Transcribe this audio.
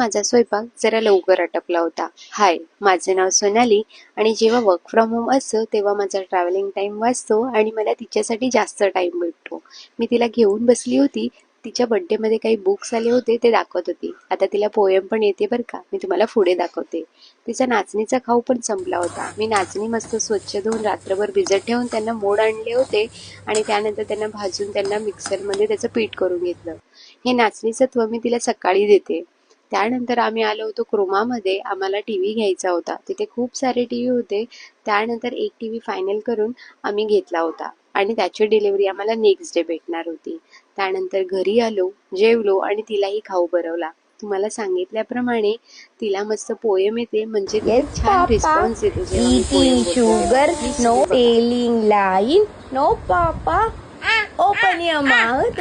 माझा स्वयंपाक जरा लवकर आटपला होता. हाय, माझे नाव सोनाली आणि जेव्हा वर्क फ्रॉम होम असतं तेव्हा माझा ट्रॅव्हलिंग टाइम वाचतो आणि मला तिच्यासाठी जास्त टाइम भेटतो. मी तिला घेऊन बसली होती. तिच्या बर्थडेमध्ये काही बुक्स आले होते ते दाखवत होती. आता तिला पोएम पण येते बरं का, मी तुम्हाला पुढे दाखवते. तिचा नाचणीचा खाऊ पण संपला होता. मी नाचणी मस्त स्वच्छ धुवून रात्रभर भिजत ठेवून त्यांना मोड आणले होते आणि त्यानंतर त्यांना भाजून त्यांना मिक्सरमध्ये त्याचं पीठ करून घेतलं. हे नाचणीचं सत्व मी तिला सकाळी देते. त्यानंतर आम्ही आलो होतो क्रोमामध्ये. आम्हाला टीव्ही घ्यायचा होता. तिथे खूप सारे टीव्ही होते. त्यानंतर एक टीव्ही फायनल करून आम्ही घेतला होता आणि त्याची डिलिव्हरी आम्हाला नेक्स्ट डे भेटणार होती. त्यानंतर घरी आलो, जेवलो आणि तिलाही खाऊ भरवला. तुम्हाला सांगितल्याप्रमाणे तिला मस्त पोएम येते, म्हणजे तिथे Yes, छान Papa. रिस्पॉन्स येतो जेव्हा मी पोएम Eating बोलते sugar, तेव्हा. प्लीज no तुम्ही बघा. failing line. No, Papa. Open your mouth.